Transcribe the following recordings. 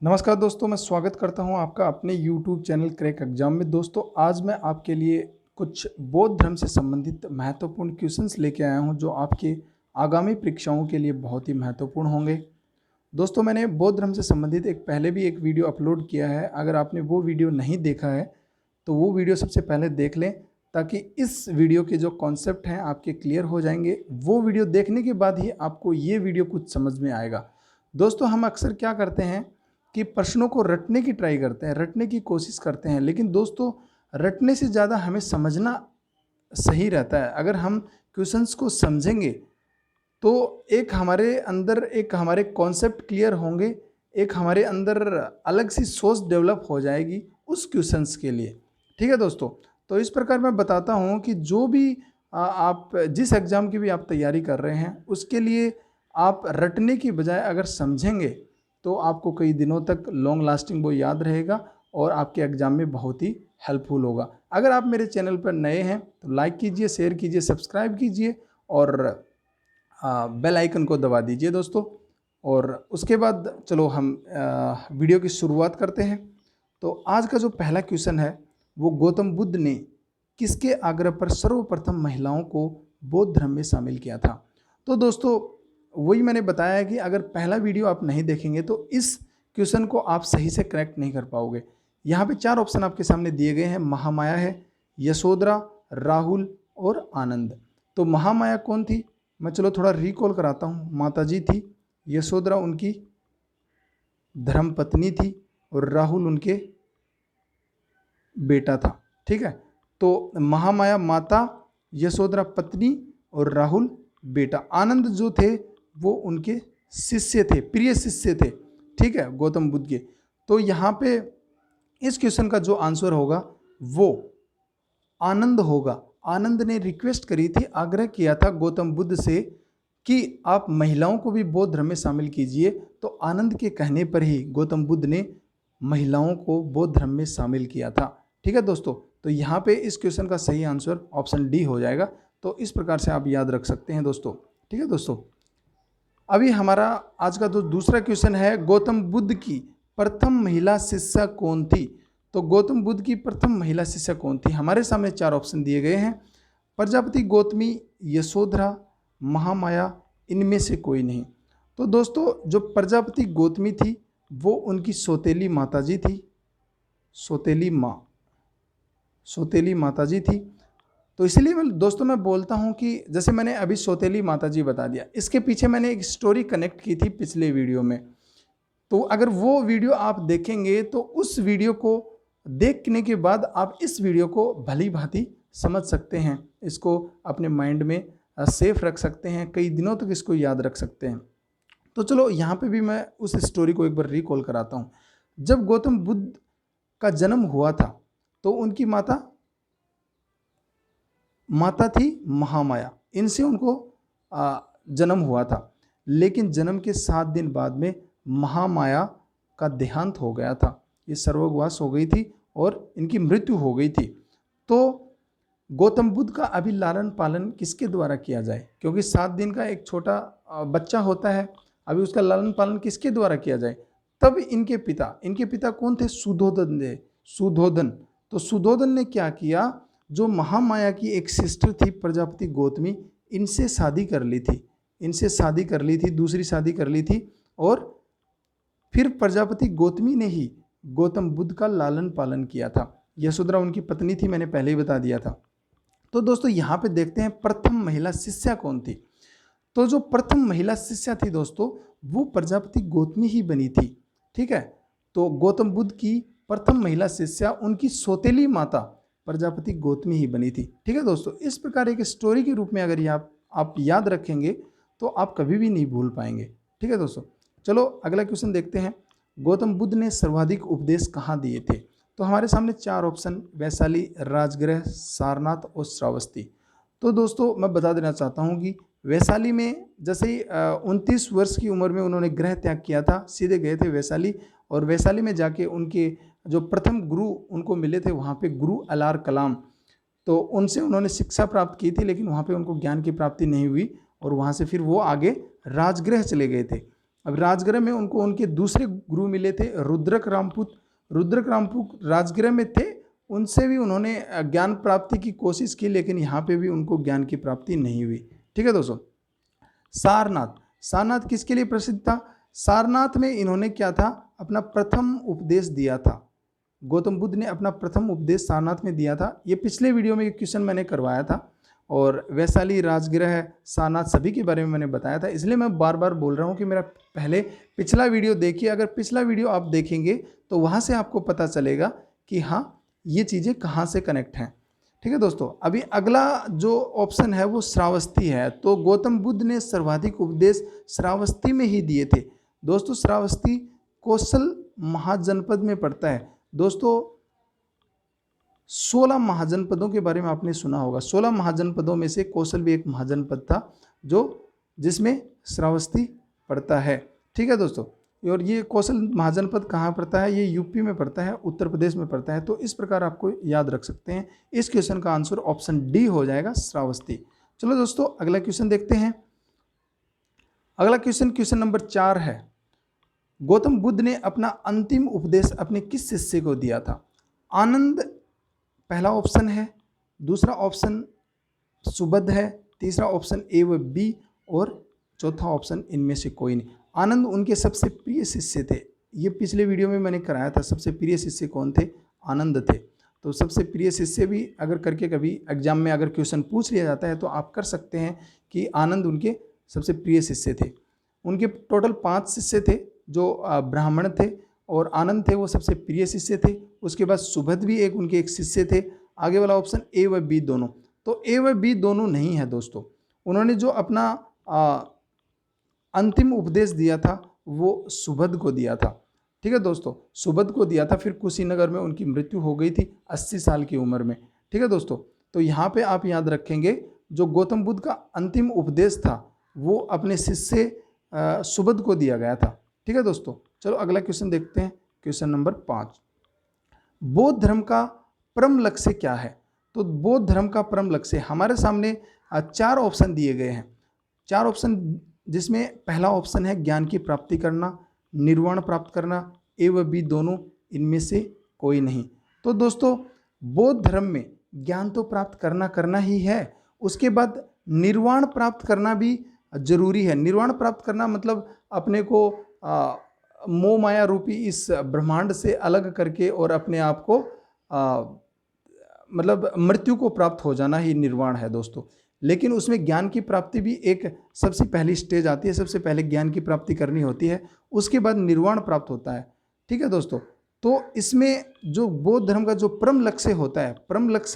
नमस्कार दोस्तों, मैं स्वागत करता हूं आपका अपने YouTube चैनल क्रैक एग्जाम में। दोस्तों, आज मैं आपके लिए कुछ बौद्ध धर्म से संबंधित महत्वपूर्ण क्वेश्चंस लेके आया हूं जो आपके आगामी परीक्षाओं के लिए बहुत ही महत्वपूर्ण होंगे। दोस्तों, मैंने बौद्ध धर्म से संबंधित पहले भी एक वीडियो अपलोड किया है। अगर आपने वो वीडियो नहीं देखा है तो वो वीडियो सबसे पहले देख लें, ताकि इस वीडियो के जो कॉन्सेप्ट हैं आपके क्लियर हो जाएंगे। वो वीडियो देखने के बाद ही आपको ये वीडियो कुछ समझ में आएगा। दोस्तों, हम अक्सर क्या करते हैं कि प्रश्नों को रटने की ट्राई करते हैं, रटने की कोशिश करते हैं, लेकिन दोस्तों रटने से ज़्यादा हमें समझना सही रहता है। अगर हम क्वेश्चंस को समझेंगे तो एक हमारे कॉन्सेप्ट क्लियर होंगे, एक हमारे अंदर अलग सी सोच डेवलप हो जाएगी उस क्वेश्चंस के लिए। ठीक है दोस्तों, तो इस प्रकार मैं बताता हूँ कि जो भी आप जिस एग्ज़ाम की भी आप तैयारी कर रहे हैं उसके लिए आप रटने की बजाय अगर समझेंगे तो आपको कई दिनों तक लॉन्ग लास्टिंग वो याद रहेगा और आपके एग्ज़ाम में बहुत ही हेल्पफुल होगा। अगर आप मेरे चैनल पर नए हैं तो लाइक कीजिए, शेयर कीजिए, सब्सक्राइब कीजिए और बेल आइकन को दबा दीजिए दोस्तों। और उसके बाद चलो हम वीडियो की शुरुआत करते हैं। तो आज का जो पहला क्वेश्चन है वो गौतम बुद्ध ने किसके आग्रह पर सर्वप्रथम महिलाओं को बौद्ध धर्म में शामिल किया था। तो दोस्तों, वही मैंने बताया है कि अगर पहला वीडियो आप नहीं देखेंगे तो इस क्वेश्चन को आप सही से करेक्ट नहीं कर पाओगे। यहाँ पे 4 ऑप्शन आपके सामने दिए गए हैं। महामाया है, यशोधरा, राहुल और आनंद। तो महामाया कौन थी, मैं चलो थोड़ा रिकॉल कराता हूँ। माता जी थी, यशोधरा उनकी धर्म पत्नी थी और राहुल उनके बेटा था। ठीक है, तो महामाया माता, यशोधरा पत्नी और राहुल बेटा। आनंद जो थे वो उनके शिष्य थे, प्रिय शिष्य थे। ठीक है, गौतम बुद्ध के। तो यहाँ पे इस क्वेश्चन का जो आंसर होगा वो आनंद होगा। आनंद ने रिक्वेस्ट करी थी, आग्रह किया था गौतम बुद्ध से कि आप महिलाओं को भी बौद्ध धर्म में शामिल कीजिए। तो आनंद के कहने पर ही गौतम बुद्ध ने महिलाओं को बौद्ध धर्म में शामिल किया था। ठीक है दोस्तों, तो यहाँ पे इस क्वेश्चन का सही आंसर ऑप्शन डी हो जाएगा। तो इस प्रकार से आप याद रख सकते हैं दोस्तों। ठीक है दोस्तों, अभी हमारा आज का जो दूसरा क्वेश्चन है, गौतम बुद्ध की प्रथम महिला शिष्या कौन थी। तो गौतम बुद्ध की प्रथम महिला शिष्या कौन थी। हमारे सामने 4 ऑप्शन दिए गए हैं। प्रजापति, गौतमी, यशोधरा, महामाया, इनमें से कोई नहीं। तो दोस्तों, जो प्रजापति गौतमी थी वो उनकी सौतेली माताजी थी, सौतेली माताजी थी। तो इसलिए मैं बोलता हूं कि जैसे मैंने अभी सौतेली माताजी बता दिया, इसके पीछे मैंने एक स्टोरी कनेक्ट की थी पिछले वीडियो में। तो अगर वो वीडियो आप देखेंगे तो उस वीडियो को देखने के बाद आप इस वीडियो को भली भांति समझ सकते हैं, इसको अपने माइंड में सेफ रख सकते हैं, कई दिनों तक इसको याद रख सकते हैं। तो चलो यहाँ पे भी मैं उस स्टोरी को एक बार रिकॉल कराता हूँ। जब गौतम बुद्ध का जन्म हुआ था तो उनकी माता थी महामाया, इनसे उनको जन्म हुआ था। लेकिन जन्म के 7 दिन बाद में महामाया का देहांत हो गया था, ये स्वर्गवास हो गई थी और इनकी मृत्यु हो गई थी। तो गौतम बुद्ध का अभी लालन पालन किसके द्वारा किया जाए, क्योंकि 7 दिन का एक छोटा बच्चा होता है, अभी उसका लालन पालन किसके द्वारा किया जाए। तब इनके पिता कौन थे, सुधोधन। तो सुधोधन ने क्या किया, जो महामाया की एक सिस्टर थी प्रजापति गौतमी, इनसे शादी कर ली थी, दूसरी शादी कर ली थी। और फिर प्रजापति गौतमी ने ही गौतम बुद्ध का लालन पालन किया था। यशोधरा उनकी पत्नी थी, मैंने पहले ही बता दिया था। तो दोस्तों, यहाँ पे देखते हैं प्रथम महिला शिष्या कौन थी। तो जो प्रथम महिला शिष्या थी दोस्तों, वो प्रजापति गौतमी ही बनी थी। ठीक है, तो गौतम बुद्ध की प्रथम महिला शिष्या उनकी सौतेली माता प्रजापति गौतमी ही बनी थी। ठीक है दोस्तों, इस प्रकार एक स्टोरी के रूप में अगर आप याद रखेंगे तो आप कभी भी नहीं भूल पाएंगे। ठीक है दोस्तों, चलो अगला क्वेश्चन देखते हैं। गौतम बुद्ध ने सर्वाधिक उपदेश कहाँ दिए थे। तो हमारे सामने 4 ऑप्शन, वैशाली, राजगृह, सारनाथ और श्रावस्ती। तो दोस्तों, मैं बता देना चाहता हूँ कि वैशाली में जैसे ही 29 वर्ष की उम्र में उन्होंने गृह त्याग किया था, सीधे गए थे वैशाली। और वैशाली में जाके उनके जो प्रथम गुरु उनको मिले थे वहाँ पे गुरु अलार कलाम, तो उनसे उन्होंने शिक्षा प्राप्त की थी, लेकिन वहाँ पे उनको ज्ञान की प्राप्ति नहीं हुई और वहाँ से फिर वो आगे राजगृह चले गए थे। अब राजगृह में उनको उनके दूसरे गुरु मिले थे रुद्रक रामपूत। रुद्रक रामपूत राजगृह में थे, उनसे भी उन्होंने ज्ञान प्राप्ति की कोशिश की, लेकिन यहाँ पे भी उनको ज्ञान की प्राप्ति नहीं हुई। ठीक है दोस्तों। सारनाथ, सारनाथ किसके लिए प्रसिद्ध था? सारनाथ में इन्होंने क्या था, अपना प्रथम उपदेश दिया था। गौतम बुद्ध ने अपना प्रथम उपदेश सारनाथ में दिया था। ये पिछले वीडियो में क्वेश्चन मैंने करवाया था, और वैशाली, राजगृह, सारनाथ सभी के बारे में मैंने बताया था, इसलिए मैं बार बार बोल रहा हूँ कि मेरा पहले पिछला वीडियो देखिए। अगर पिछला वीडियो आप देखेंगे तो वहाँ से आपको पता चलेगा कि हाँ ये चीज़ें कहाँ से कनेक्ट हैं। ठीक है दोस्तों। अभी अगला जो ऑप्शन है वो श्रावस्ती है। तो गौतम बुद्ध ने सर्वाधिक उपदेश श्रावस्ती में ही दिए थे। दोस्तों श्रावस्ती कौशल महाजनपद में पड़ता है। दोस्तों 16 महाजनपदों के बारे में आपने सुना होगा। 16 महाजनपदों में से कौशल भी एक महाजनपद था, जो जिसमें श्रावस्ती पड़ता है। ठीक है दोस्तों। और ये कौशल महाजनपद कहाँ पड़ता है? ये यूपी में पड़ता है, उत्तर प्रदेश में पड़ता है। तो इस प्रकार आपको याद रख सकते हैं। इस क्वेश्चन का आंसर ऑप्शन डी हो जाएगा, श्रावस्ती। चलो दोस्तों अगला क्वेश्चन देखते हैं। अगला क्वेश्चन नंबर 4 है। गौतम बुद्ध ने अपना अंतिम उपदेश अपने किस शिष्य को दिया था? आनंद पहला ऑप्शन है, दूसरा ऑप्शन सुबध है, तीसरा ऑप्शन ए व बी, और चौथा ऑप्शन इनमें से कोई नहीं। आनंद उनके सबसे प्रिय शिष्य थे। ये पिछले वीडियो में मैंने कराया था, सबसे प्रिय शिष्य कौन थे? आनंद थे। तो सबसे प्रिय शिष्य भी अगर करके कभी एग्जाम में अगर क्वेश्चन पूछ लिया जाता है तो आप कर सकते हैं कि आनंद उनके सबसे प्रिय शिष्य थे। उनके टोटल 5 शिष्य थे जो ब्राह्मण थे, और आनंद थे वो सबसे प्रिय शिष्य थे। उसके बाद सुबध भी उनके एक शिष्य थे। आगे वाला ऑप्शन ए व बी दोनों, तो ए व बी दोनों नहीं है दोस्तों। उन्होंने जो अपना अंतिम उपदेश दिया था वो सुबध को दिया था। ठीक है दोस्तों, सुबध को दिया था। फिर कुशीनगर में उनकी मृत्यु हो गई थी 80 साल की उम्र में। ठीक है दोस्तों। तो यहाँ पे आप याद रखेंगे जो गौतम बुद्ध का अंतिम उपदेश था वो अपने शिष्य सुबध को दिया गया था। ठीक है दोस्तों। चलो अगला क्वेश्चन देखते हैं, क्वेश्चन नंबर 5। बौद्ध धर्म का परम लक्ष्य क्या है? तो बौद्ध धर्म का परम लक्ष्य हमारे सामने 4 ऑप्शन दिए गए हैं। 4 ऑप्शन, जिसमें पहला ऑप्शन है ज्ञान की प्राप्ति करना, निर्वाण प्राप्त करना, ए व बी दोनों, इनमें से कोई नहीं। तो दोस्तों बौद्ध धर्म में ज्ञान तो प्राप्त करना ही है, उसके बाद निर्वाण प्राप्त करना भी जरूरी है। निर्वाण प्राप्त करना मतलब अपने को मोह माया रूपी इस ब्रह्मांड से अलग करके और अपने आप को मतलब मृत्यु को प्राप्त हो जाना ही निर्वाण है दोस्तों। लेकिन उसमें ज्ञान की प्राप्ति भी एक सबसे पहली स्टेज आती है। सबसे पहले ज्ञान की प्राप्ति करनी होती है, उसके बाद निर्वाण प्राप्त होता है। ठीक है दोस्तों। तो इसमें जो बौद्ध धर्म का जो परम लक्ष्य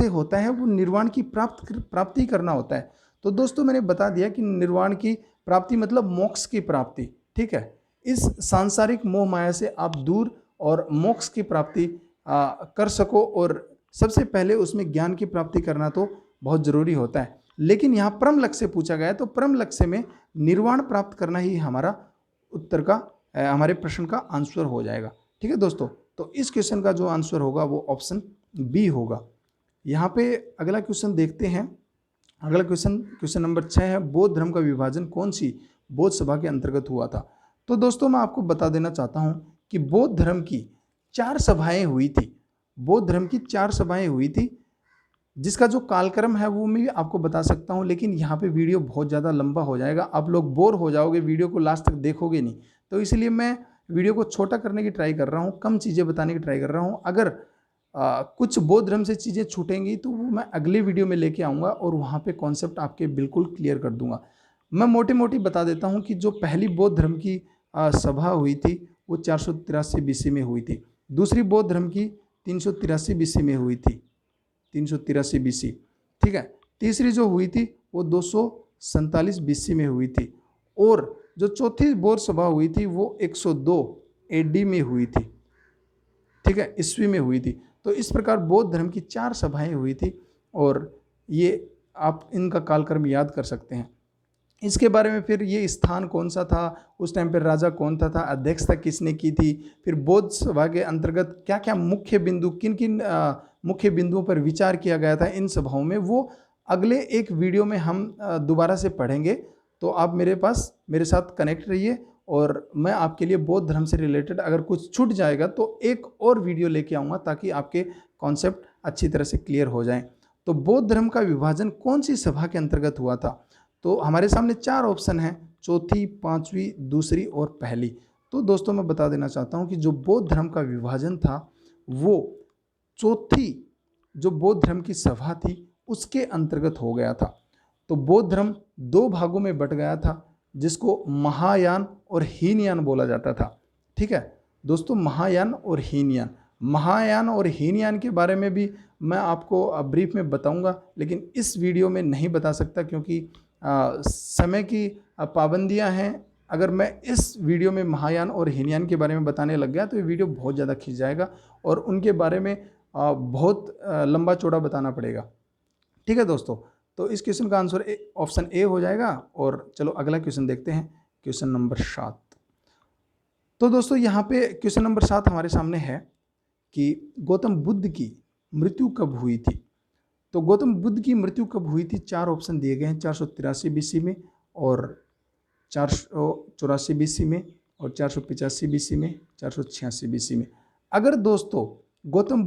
होता है वो निर्वाण की प्राप्ति करना होता है। तो दोस्तों मैंने बता दिया कि निर्वाण की प्राप्ति मतलब मोक्ष की प्राप्ति। ठीक है। इस सांसारिक मोह माया से आप दूर और मोक्ष की प्राप्ति कर सको, और सबसे पहले उसमें ज्ञान की प्राप्ति करना तो बहुत ज़रूरी होता है। लेकिन यहाँ परम लक्ष्य पूछा गया है, तो परम लक्ष्य में निर्वाण प्राप्त करना ही हमारा उत्तर का हमारे प्रश्न का आंसर हो जाएगा। ठीक है दोस्तों। तो इस क्वेश्चन का जो आंसर होगा वो ऑप्शन बी होगा। यहाँ पे अगला क्वेश्चन देखते हैं। अगला क्वेश्चन नंबर 6 है। बौद्ध धर्म का विभाजन कौन सी बौद्ध सभा के अंतर्गत हुआ था? तो दोस्तों मैं आपको बता देना चाहता हूँ कि बौद्ध धर्म की 4 सभाएं हुई थी। बौद्ध धर्म की 4 सभाएं हुई थी, जिसका जो कालक्रम है वो मैं भी आपको बता सकता हूँ, लेकिन यहाँ पे वीडियो बहुत ज़्यादा लंबा हो जाएगा, आप लोग बोर हो जाओगे, वीडियो को लास्ट तक देखोगे नहीं। तो इसलिए मैं वीडियो को छोटा करने की ट्राई कर रहा हूँ, कम चीज़ें बताने की ट्राई कर रहा हूँ। अगर कुछ बौद्ध धर्म से चीज़ें छूटेंगी तो वो मैं अगले वीडियो में लेके आऊँगा और वहाँ पे कॉन्सेप्ट आपके बिल्कुल क्लियर कर दूँगा। मैं मोटी मोटी बता देता हूँ कि जो पहली बौद्ध धर्म की सभा हुई थी वो 483 BC में हुई थी। दूसरी बौद्ध धर्म की 383 BC में हुई थी, 383 BC। ठीक है। तीसरी जो हुई थी वो 247 BC में हुई थी, और जो चौथी बौद्ध सभा हुई थी वो 102 AD में हुई थी। ठीक है, ईस्वी में हुई थी। तो इस प्रकार बौद्ध धर्म की 4 सभाएं हुई थी, और ये आप इनका कालक्रम याद कर सकते हैं। इसके बारे में फिर ये स्थान कौन सा था, उस टाइम पर राजा कौन था, अध्यक्षता किसने की थी, फिर बौद्ध सभा के अंतर्गत क्या क्या मुख्य बिंदु, किन किन मुख्य बिंदुओं पर विचार किया गया था इन सभाओं में, वो अगले एक वीडियो में हम दोबारा से पढ़ेंगे। तो आप मेरे साथ कनेक्ट रहिए और मैं आपके लिए बौद्ध धर्म से रिलेटेड अगर कुछ छूट जाएगा तो एक और वीडियो लेके आऊँगा ताकि आपके कॉन्सेप्ट अच्छी तरह से क्लियर हो जाएं। तो बौद्ध धर्म का विभाजन कौन सी सभा के अंतर्गत हुआ था? तो हमारे सामने 4 ऑप्शन हैं, चौथी, पांचवी, दूसरी और पहली। तो दोस्तों मैं बता देना चाहता हूं कि जो बौद्ध धर्म का विभाजन था वो चौथी जो बौद्ध धर्म की सभा थी उसके अंतर्गत हो गया था। तो बौद्ध धर्म 2 भागों में बट गया था जिसको महायान और हीनयान बोला जाता था। ठीक है दोस्तों, महायान और हीनयान। महायान और हीनयान के बारे में भी मैं आपको ब्रीफ में बताऊंगा, लेकिन इस वीडियो में नहीं बता सकता क्योंकि समय की पाबंदियां हैं। अगर मैं इस वीडियो में महायान और हीनयान के बारे में बताने लग गया तो ये वीडियो बहुत ज़्यादा खिंच जाएगा और उनके बारे में बहुत लंबा चौड़ा बताना पड़ेगा। ठीक है दोस्तों, तो इस क्वेश्चन का आंसर ऑप्शन ए हो जाएगा। और चलो अगला क्वेश्चन देखते हैं, क्वेश्चन नंबर 7। तो दोस्तों यहाँ पे क्वेश्चन नंबर 7 हमारे सामने है कि गौतम बुद्ध की मृत्यु कब हुई थी? तो गौतम बुद्ध की मृत्यु कब हुई थी? 4 ऑप्शन दिए गए हैं, 483 बीसी में और 484 बीसी में और 485 बीसी में, 486 बीसी में। अगर दोस्तों गौतम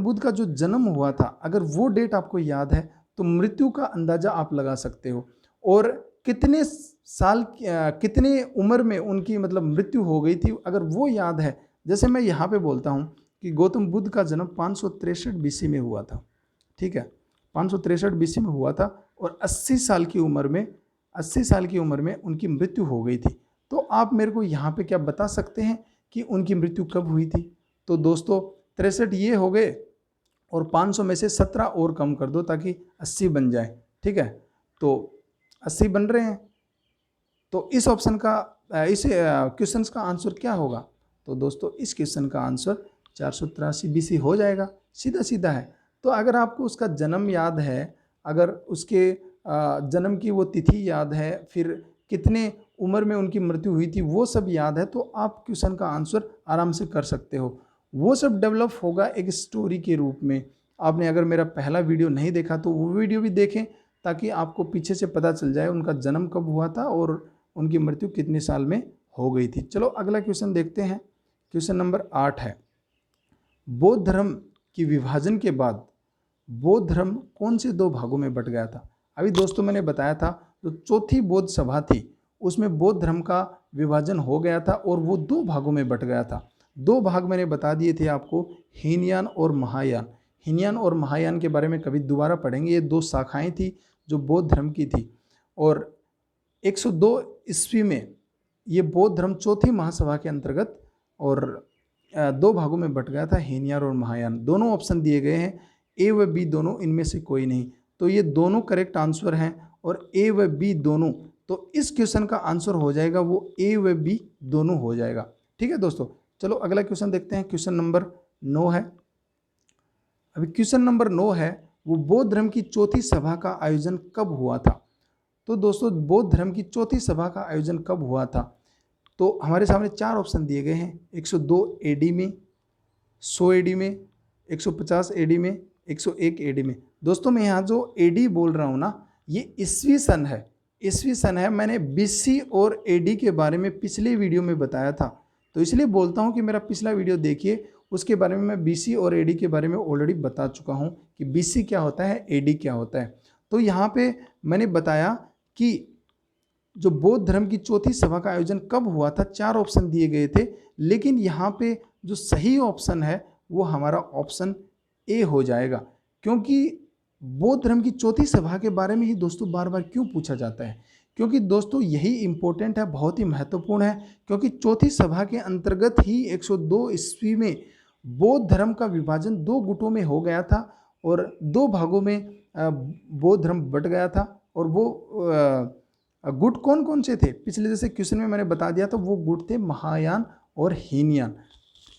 बुद्ध का जो जन्म हुआ था अगर वो डेट आपको याद है तो मृत्यु का अंदाजा आप लगा सकते हो। और कितने साल कितने उम्र में उनकी मतलब मृत्यु हो गई थी अगर वो याद है, जैसे मैं यहाँ पे बोलता हूँ कि गौतम बुद्ध का जन्म 563 बीसी में हुआ था। ठीक है, 563 बीसी में हुआ था और 80 साल की उम्र में उनकी मृत्यु हो गई थी। तो आप मेरे को यहाँ पे क्या बता सकते हैं कि उनकी मृत्यु कब हुई थी? तो दोस्तों 63 ये हो गए और 500 में से 17 और कम कर दो ताकि 80 बन जाए। ठीक है, तो 80 बन रहे हैं। तो इस ऑप्शन का इस क्वेश्चन का आंसर क्या होगा? तो दोस्तों इस क्वेश्चन का आंसर 483 बीसी हो जाएगा, सीधा सीधा है। तो अगर आपको उसका जन्म याद है, अगर उसके जन्म की वो तिथि याद है, फिर कितने उम्र में उनकी मृत्यु हुई थी वो सब याद है, तो आप क्वेश्चन का आंसर आराम से कर सकते हो। वो सब डेवलप होगा एक स्टोरी के रूप में। आपने अगर मेरा पहला वीडियो नहीं देखा तो वो वीडियो भी देखें ताकि आपको पीछे से पता चल जाए उनका जन्म कब हुआ था और उनकी मृत्यु कितने साल में हो गई थी। चलो अगला क्वेश्चन देखते हैं, क्वेश्चन नंबर 8 है, बौद्ध धर्म की विभाजन के बाद बौद्ध धर्म कौन से 2 भागों में बट गया था? अभी दोस्तों मैंने बताया था जो चौथी बौद्ध सभा थी उसमें बौद्ध धर्म का विभाजन हो गया था और वो 2 भागों में बट गया था। 2 भाग मैंने बता दिए थे आपको, हीनयान और महायान। हीनयान और महायान के बारे में कभी दोबारा पढ़ेंगे। ये 2 शाखाएं थी जो बौद्ध धर्म की थी और 102 ईस्वी में ये बौद्ध धर्म चौथी महासभा के अंतर्गत और 2 भागों में बट गया था, हीनयान और महायान। दोनों ऑप्शन दिए गए हैं, ए व बी दोनों, इनमें से कोई नहीं। तो ये दोनों करेक्ट आंसर हैं और ए व बी दोनों। तो इस क्वेश्चन का आंसर हो जाएगा वो ए व बी दोनों हो जाएगा। ठीक है दोस्तों, चलो अगला क्वेश्चन देखते हैं, क्वेश्चन नंबर 9 है। अभी क्वेश्चन नंबर 9 है, वो बौद्ध धर्म की चौथी सभा का आयोजन कब हुआ था? तो दोस्तों बौद्ध धर्म की चौथी सभा का आयोजन कब हुआ था? तो हमारे सामने 4 ऑप्शन दिए गए हैं, 102 एडी में, 100 एडी में, 150 एडी में, 101 एडी में। दोस्तों मैं यहाँ जो एडी बोल रहा हूँ ना, ये ईस्वी सन है। मैंने बीसी और एडी के बारे में पिछले वीडियो में बताया था, तो इसलिए बोलता हूँ कि मेरा पिछला वीडियो देखिए, उसके बारे में मैं बीसी और एडी के बारे में ऑलरेडी बता चुका हूँ कि बीसी क्या होता है, एडी क्या होता है। तो यहाँ पे मैंने बताया कि जो बौद्ध धर्म की चौथी सभा का आयोजन कब हुआ था, 4 ऑप्शन दिए गए थे, लेकिन यहाँ पे जो सही ऑप्शन है वो हमारा ऑप्शन ए हो जाएगा। क्योंकि बौद्ध धर्म की चौथी सभा के बारे में ही दोस्तों बार बार क्यों पूछा जाता है? क्योंकि दोस्तों यही इम्पोर्टेंट है, बहुत ही महत्वपूर्ण है, क्योंकि चौथी सभा के अंतर्गत ही 102 ईस्वी में बौद्ध धर्म का विभाजन 2 गुटों में हो गया था और 2 भागों में बौद्ध धर्म बट गया था। और वो गुट कौन कौन से थे? पिछले जैसे क्वेश्चन में मैंने बता दिया था, वो गुट थे महायान और हीनयान।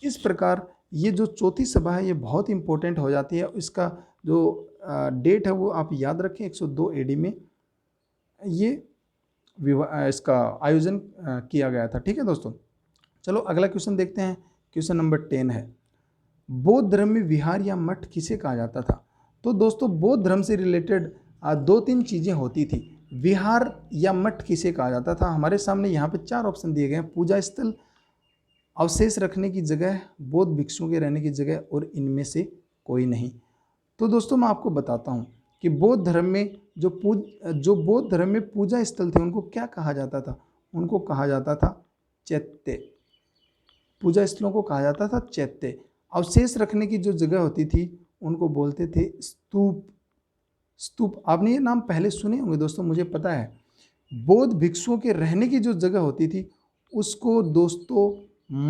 इस प्रकार ये जो चौथी सभा है ये बहुत इंपॉर्टेंट हो जाती है। इसका जो डेट है वो आप याद रखें, 102 एडी में ये इसका आयोजन किया गया था। ठीक है दोस्तों, चलो अगला क्वेश्चन देखते हैं, क्वेश्चन नंबर 10 है, बौद्ध धर्म में विहार या मठ किसे कहा जाता था? तो दोस्तों बौद्ध धर्म से रिलेटेड 2-3 चीज़ें होती थी, विहार या मठ किसे कहा जाता था? हमारे सामने यहाँ पे 4 ऑप्शन दिए गए हैं। पूजा स्थल, अवशेष रखने की जगह, बौद्ध भिक्षुओं के रहने की जगह और इनमें से कोई नहीं। तो दोस्तों मैं आपको बताता हूँ कि बौद्ध धर्म में जो बौद्ध धर्म में पूजा स्थल थे उनको क्या कहा जाता था? उनको कहा जाता था चैत्य। पूजा स्थलों को कहा जाता था चैत्य। अवशेष रखने की जो जगह होती थी उनको बोलते थे स्तूप। स्तूप, आपने ये नाम पहले सुने होंगे दोस्तों, मुझे पता है। बौद्ध भिक्षुओं के रहने की जो जगह होती थी उसको दोस्तों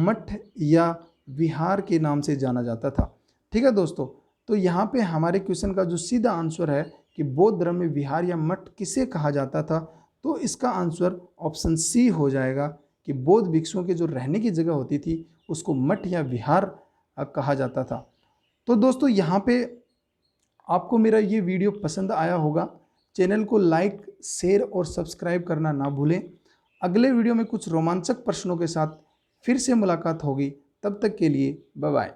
मठ या विहार के नाम से जाना जाता था। ठीक है दोस्तों, तो यहाँ पे हमारे क्वेश्चन का जो सीधा आंसर है कि बौद्ध धर्म में विहार या मठ किसे कहा जाता था, तो इसका आंसर ऑप्शन सी हो जाएगा कि बौद्ध भिक्षुओं के जो रहने की जगह होती थी उसको मठ या विहार कहा जाता था। तो दोस्तों यहाँ पे आपको मेरा ये वीडियो पसंद आया होगा। चैनल को लाइक, शेयर और सब्सक्राइब करना ना भूलें। अगले वीडियो में कुछ रोमांचक प्रश्नों के साथ फिर से मुलाकात होगी। तब तक के लिए बाय बाय।